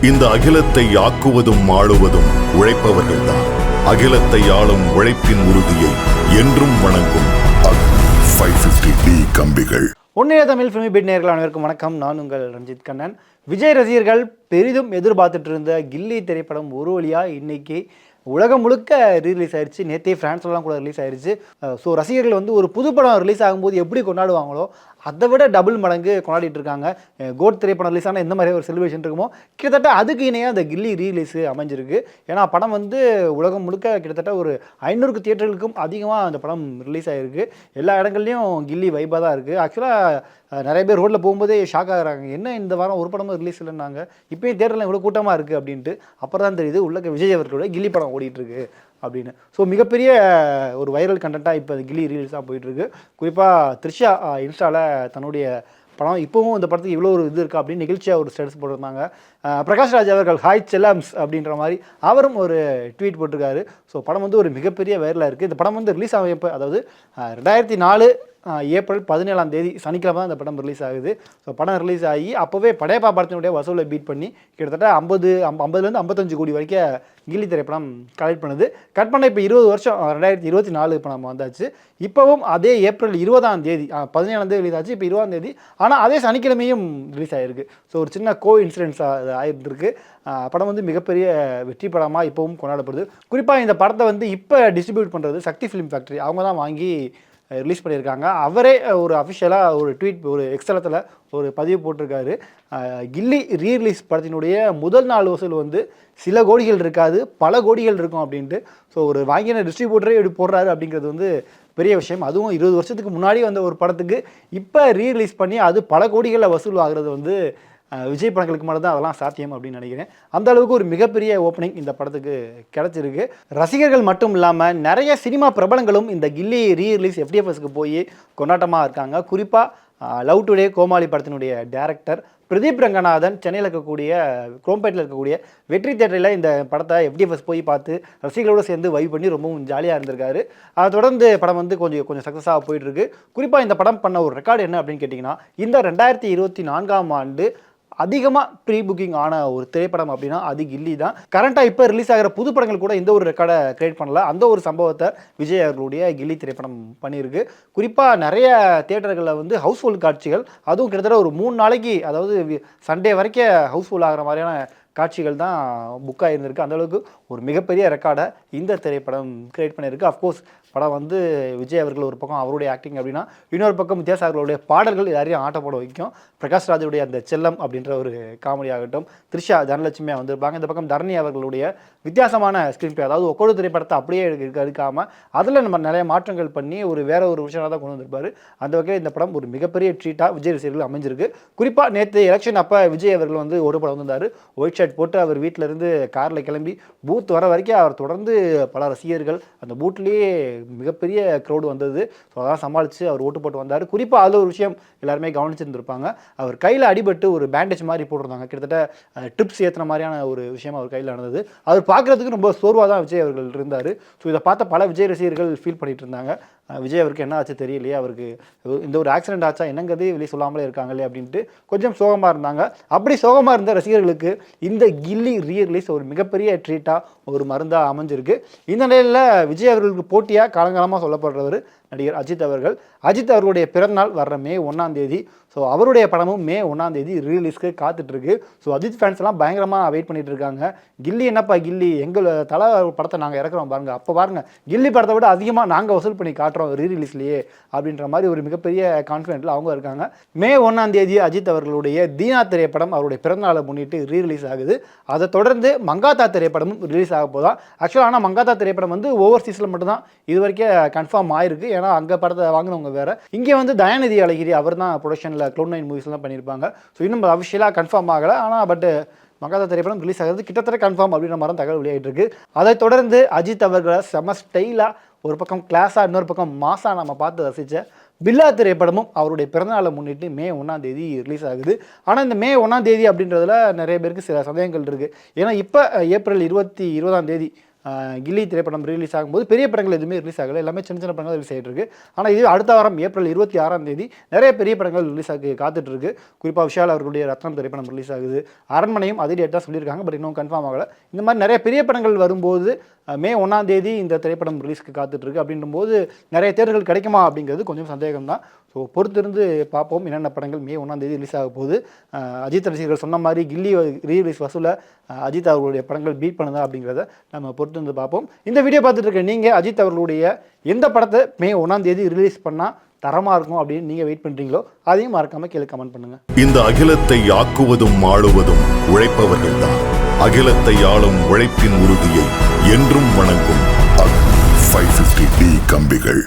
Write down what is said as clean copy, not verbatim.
இந்த அகிலத்தை ஆக்குவதும் ஆளுவதும் உழைப்பவர்கள்தான். அகிலத்தை ஆளும் உழைப்பின் உறுதியை என்றும் வணங்கும் 550D கம்பிகள். உன்னைய தமிழ் ஃபிலிமி பிட் நேயர்கள் அனைவருக்கும் வணக்கம். நான் உங்கள் ரஞ்சித் கண்ணன். விஜய் ரசிகர்கள் பெரிதும் எதிர்பார்த்துட்டு இருந்த கில்லி திரைப்படம் ஒரு வழியாக இன்னைக்கு உலகம் முழுக்க ரீலீஸ் ஆயிடுச்சு. நேற்றே ஃப்ரான்ஸ்லாம் கூட ரிலீஸ் ஆயிடுச்சு. ஸோ ரசிகர்கள் வந்து ஒரு புது படம் ரிலீஸ் ஆகும்போது எப்படி கொண்டாடுவாங்களோ அதை விட டபுள் மடங்கு கொண்டாடிட்டு இருக்காங்க. கோட் திரைப்படம் ரிலீஸ் ஆனால் எந்த மாதிரி ஒரு செலிப்ரேஷன் இருக்குமோ கிட்டத்தட்ட அதுக்கு இணையாக அந்த கில்லி ரீலீஸு அமைஞ்சிருக்கு. ஏன்னா படம் வந்து உலகம் முழுக்க கிட்டத்தட்ட ஒரு 500 தியேட்டர்களுக்கும் அதிகமாக அந்த படம் ரிலீஸ் ஆகிருக்கு. எல்லா இடங்கள்லையும் கில்லி வைப்பாக தான் இருக்குது. ஆக்சுவலாக நிறைய பேர் ரோட்டில் போகும்போதே ஷாக் ஆகுறாங்க, என்ன இந்த வாரம் ஒரு படமும் ரிலீஸ் இல்லைன்னாங்க, இப்போயும் தேட்டரில் இவ்வளோ கூட்டமாக இருக்குது அப்படின்ட்டு. அப்புறம் தான் தெரியுது உள்ள விஜய் அவர்களோட கில்லி படம் ஓடிட்டுருக்கு அப்படின்னு. ஸோ மிகப்பெரிய ஒரு வைரல் கண்டென்ட்டாக இப்போ கில்லி ரீல்ஸாக போயிட்டுருக்கு. குறிப்பாக த்ரிஷா இன்ஸ்டாவில் தன்னுடைய படம் இப்போவும் இந்த படத்துக்கு இவ்வளோ ஒரு இது இருக்கா அப்படின்னு நிகழ்ச்சியாக ஒரு ஸ்டேட்டஸ் போட்டிருந்தாங்க. பிரகாஷ் ராஜ் அவர்கள் ஹாய் செல்லம்ஸ் அப்படின்ற மாதிரி அவரும் ஒரு ட்வீட் போட்டிருக்காரு. ஸோ படம் வந்து ஒரு மிகப்பெரிய வைரலாக இருக்குது. இந்த படம் வந்து ரிலீஸ் ஆகும் இப்போ, அதாவது 2004 ஏப்ரல் 17 சனிக்கிழமை தான் இந்த படம் ரிலீஸ் ஆகுது. ஸோ படம் ரிலீஸ் ஆகி அப்போவே படையப்பா படத்தினுடைய வசூலை பீட் பண்ணி கிட்டத்தட்ட 50லேருந்து 55 கோடி வரைக்கும் கில்லி திரைப்படம் கலெக்ட் பண்ணுது. கட் பண்ண இப்போ 20 வருஷம் 2024 இப்போ நம்ம வந்தாச்சு. இப்போவும் அதே ஏப்ரல் 20 17 ரிலீஸ் ஆச்சு, இப்போ 20 ஆனால் அதே சனிக்கிழமையும் ரிலீஸ் ஆகிருக்கு. ஸோ ஒரு சின்ன கோ இன்சிடென்ட்ஸ் ஆகிருக்கு. படம் வந்து மிகப்பெரிய வெற்றி படமாக இப்போவும் கொண்டாடப்படுது. குறிப்பாக இந்த படத்தை வந்து இப்போ டிஸ்ட்ரிபியூட் பண்ணுறது சக்தி ஃபிலிம் ஃபேக்ட்ரி, அவங்க தான் வாங்கி ரிலீஸ் பண்ணியிருக்காங்க. அவரே ஒரு அஃபிஷியலாக ஒரு ட்வீட் ஒரு எக்ஸ்தலத்தில் ஒரு பதிவு போட்டிருக்காரு. கில்லி ரீரிலீஸ் படத்தினுடைய முதல் நாள் வசூல் வந்து சில கோடிகள் இருக்காது, பல கோடிகள் இருக்கும் அப்படின்ட்டு. ஸோ ஒரு வாங்கின டிஸ்ட்ரிபியூட்டரே இப்படி போடுறாரு அப்படிங்கிறது வந்து பெரிய விஷயம். அதுவும் 20 வருஷத்துக்கு முன்னாடி வந்த ஒரு படத்துக்கு இப்போ ரீரிலீஸ் பண்ணி அது பல கோடிகளில் வசூல் ஆகிறது வந்து விஜய் படங்களுக்கு மட்டும் தான் அதெல்லாம் சாத்தியம் அப்படின்னு நினைக்கிறேன். அந்த அளவுக்கு ஒரு மிகப்பெரிய ஓப்பனிங் இந்த படத்துக்கு கிடச்சிருக்கு. ரசிகர்கள் மட்டும் இல்லாமல் நிறைய சினிமா பிரபலங்களும் இந்த கில்லி ரீரிலீஸ் FDFSக்கு போய் கொண்டாட்டமாக இருக்காங்க. குறிப்பாக லவ் டுடே கோமாளி படத்தினுடைய டைரக்டர் பிரதீப் ரங்கநாதன் சென்னையில் இருக்கக்கூடிய குரோம்பேட்டில் இருக்கக்கூடிய வெற்றி தியேட்டரில் இந்த படத்தை FDFS போய் பார்த்து ரசிகர்களோடு சேர்ந்து வைப் பண்ணி ரொம்பவும் ஜாலியாக இருந்திருக்காரு. அதை தொடர்ந்து படம் வந்து கொஞ்சம் சக்ஸஸாக போயிட்டுருக்கு. குறிப்பாக இந்த படம் பண்ண ஒரு ரெக்கார்டு என்ன அப்படின்னு கேட்டிங்கன்னா, இந்த 2024 ஆண்டு அதிகமாக ப்ரீ புக்கிங் ஆன ஒரு திரைப்படம் அப்படின்னா அது கில்லி தான். கரண்ட்டாக இப்போ ரிலீஸ் ஆகிற புது படங்கள் கூட இந்த ஒரு ரெக்கார்டை கிரியேட் பண்ணல. அந்த ஒரு சம்பவத்தை விஜய் அவர்களுடைய கில்லி திரைப்படம் பண்ணியிருக்கு. குறிப்பாக நிறைய தியேட்டர்களில் வந்து ஹவுஸ்ஃபுல் காட்சிகள், அதுவும் கிட்டத்தட்ட ஒரு 3 நாளைக்கு, அதாவது சண்டே வரைக்கும் ஹவுஸ்ஃபுல் ஆகிற மாதிரியான காட்சிகள் தான் புக் ஆகியிருந்திருக்கு. அந்தளவுக்கு ஒரு மிகப்பெரிய ரெக்கார்டை இந்த திரைப்படம் கிரியேட் பண்ணியிருக்கு. அஃப்கோர்ஸ் படம் வந்து விஜய் அவர்கள் ஒரு பக்கம் அவருடைய ஆக்டிங் அப்படின்னா, இன்னொரு பக்கம் வித்யாசாகருடைய பாடல்கள் எல்லாரையும் ஆட்டப்பட வைக்கும். பிரகாஷ் ராஜுடைய அந்த செல்லம் அப்படின்ற ஒரு காமெடி ஆகட்டும், த்ரிஷா தனலட்சுமியாக வந்திருப்பாங்க. இந்த பக்கம் தரணி அவர்களுடைய வித்தியாசமான ஸ்க்ரீன் பிளே, அதாவது ஒக்கோடு திரைப்படத்தை அப்படியே எடுக்காமல் அதில் நம்ம நிறைய மாற்றங்கள் பண்ணி வேற ஒரு விஷயமாக தான் கொண்டு வந்திருப்பார். அந்த வகையில் இந்த படம் ஒரு மிகப்பெரிய ட்ரீட்டாக விஜய் ரசிகர்கள் அமைஞ்சிருக்கு. குறிப்பாக நேற்று எலெக்ஷன் அப்போ விஜய் அவர்கள் வந்து ஒரு படம் வந்திருந்தார். ஒயிட் ஷர்ட் போட்டு அவர் வீட்டிலேருந்து காரில் கிளம்பி பூத் வர வரைக்கும் அவர் தொடர்ந்து பல ரசிகர்கள் அந்த பூட்லேயே மிகப்பெரிய க்ரௌடு வந்தது. ஸோ அதெல்லாம் சமாளித்து அவர் ஓட்டு போட்டு வந்தார். குறிப்பாக அது ஒரு விஷயம் எல்லாருமே கவனிச்சிருந்துருப்பாங்க. அவர் கையில் அடிபட்டு ஒரு பேண்டேஜ் மாதிரி போட்டிருந்தாங்க. கிட்டத்தட்ட ட்ரிப்ஸ் ஏற்றுன மாதிரியான ஒரு விஷயம் அவர் கையில் நடந்தது. அவர் பார்க்குறதுக்கு ரொம்ப சோர்வாக தான் விஜய் அவர்கள் இருந்தார். ஸோ இதை பார்த்த பல விஜய் ரசிகர்கள் ஃபீல் பண்ணிட்டு இருந்தாங்க, விஜய் அவருக்கு என்ன ஆச்சு தெரியலையே, அவருக்கு இந்த ஒரு ஆக்சிடென்ட் ஆச்சா என்னங்கிறது வெளியே சொல்லாமலே இருக்காங்களே அப்படின்ட்டு கொஞ்சம் சோகமாக இருந்தாங்க. அப்படி சோகமாக இருந்த ரசிகர்களுக்கு இந்த கில்லி ரீரிலீஸ் ஒரு மிகப்பெரிய ட்ரீட்டாக ஒரு மருந்தாக அமைஞ்சிருக்கு. இந்த நிலையில் விஜய் அவர்களுக்கு போட்டியாக காலங்காலமாக சொல்லப்படுறவர் நடிகர் அஜித் அவர்கள். அஜித் அவர்களுடைய பிறந்தநாள் வர்ற மே 1 ஸோ அவருடைய படமும் மே 1 ரீலீஸ்க்கு காத்துட்ருக்கு. ஸோ அஜித் ஃபேன்ஸ்லாம் பயங்கரமாக வெயிட் பண்ணிட்டு இருக்காங்க. கில்லி என்னப்பா கில்லி, எங்கள் தலை படத்தை நாங்கள் இறக்குறோம் பாருங்கள், அப்போ பாருங்கள் கில்லி படத்தை விட அதிகமாக நாங்கள் வசூல் பண்ணி காட்டுறோம் ரீரிலீஸ்லேயே அப்படின்ற மாதிரி ஒரு மிகப்பெரிய கான்ஃபிடென்ட்டில் அவங்க இருக்காங்க. மே 1 அஜித் அவர்களுடைய தீனா திரைப்படம் அவருடைய பிறந்தநாளை முன்னிட்டு ரீரிலீஸ் ஆகுது. அதை தொடர்ந்து மங்காத்தா திரைப்படமும் ரிலீஸ் ஆக போதான். ஆக்சுவலாக ஆனால் மங்காத்தா திரைப்படம் வந்து ஓவர்சீஸில் மட்டும்தான் இது வரைக்கும் கன்ஃபார்ம் ஆயிருக்கு. ஏன்னா அங்கே படத்தை வாங்கினவங்க வேறு. இங்கே வந்து தயாநிதி அழகிரி அவர் தான் ப்ரொடக்ஷனில் Cloud9 மூவிஸ்லாம் பண்ணியிருப்பாங்க. ஸோ இன்னும் அஃபிஷியலாக கன்ஃபார்ம் ஆகலை. ஆனால் பட் மங்காத்தா திரைப்படம் ரிலீஸ் ஆகிறது கிட்டத்தட்ட கன்ஃபார்ம் அப்படின்ற மாதிரி தகவல் வெளியாகிட்டு இருக்கு. அதை தொடர்ந்து அஜித் அவர்களை செம ஸ்டைலாக ஒரு பக்கம் கிளாஸாக இன்னொரு பக்கம் மாசாக நம்ம பார்த்து ரசித்த பில்லா திரைப்படமும் அவருடைய பிறந்தநாளை முன்னிட்டு மே 1 ரிலீஸ் ஆகுது. ஆனால் இந்த மே 1 அப்படின்றதுல நிறைய பேருக்கு சில சந்தேகங்கள் இருக்குது. ஏன்னா இப்போ ஏப்ரல் 20 கில்லி திரைப்படம் ரிலீஸ் ஆகும்போது பெரிய படங்கள் எதுவுமே ரிலீஸ் ஆகலை, எல்லாமே சின்ன சின்ன படங்கள் ரிலீஸ் ஆகிட்டு இருக்கு. ஆனால் இது அடுத்த வாரம் ஏப்ரல் 26 நிறைய பெரிய படங்கள் ரிலீஸ் ஆகி காத்துட்டு இருக்கு. குறிப்பாக விஷால் அவர்களுடைய ரத்னம் திரைப்படம் ரிலீஸ் ஆகுது. அரண்மனையும் அதே டேட் தான் சொல்லியிருக்காங்க, பட் இன்னும் கன்ஃபார்ம் ஆகலை. இந்த மாதிரி நிறைய பெரிய படங்கள் வரும்போது மே 1 இந்த திரைப்படம் ரிலீஸ்க்கு காத்துட்டு இருக்கு. அப்படின்னும்போது நிறைய தேட்டர்கள் கிடைக்குமா அப்படிங்கிறது கொஞ்சம் சந்தேகம் தான். ஸோ பொறுத்திருந்து பார்ப்போம் என்னென்ன படங்கள் மே 1 ரிலீஸ் ஆக போகுது. அஜித் ரசிகர்கள் சொன்ன மாதிரி கில்லி ரீரிலீஸ் வசூலை அஜித் அவர்களுடைய படங்கள் பீட் பண்ணுதா அப்படிங்கிறத நம்ம பொறுத்திருந்து பார்ப்போம். இந்த வீடியோ பார்த்துட்டு இருக்க நீங்கள் அஜித் அவர்களுடைய எந்த படத்தை மே 1 ரிலீஸ் பண்ணால் தரமாக இருக்கும் அப்படின்னு நீங்கள் வெயிட் பண்ணுறீங்களோ அதையும் மறக்காமல் கீழே கமெண்ட் பண்ணுங்கள். இந்த அகிலத்தை ஆக்குவதும் ஆளுவதும் உழைப்பவர்கள்தான். அகிலத்தை ஆளும் உழைப்பின் உறுதியை என்றும் வணங்கும் 550D கம்பிகள்.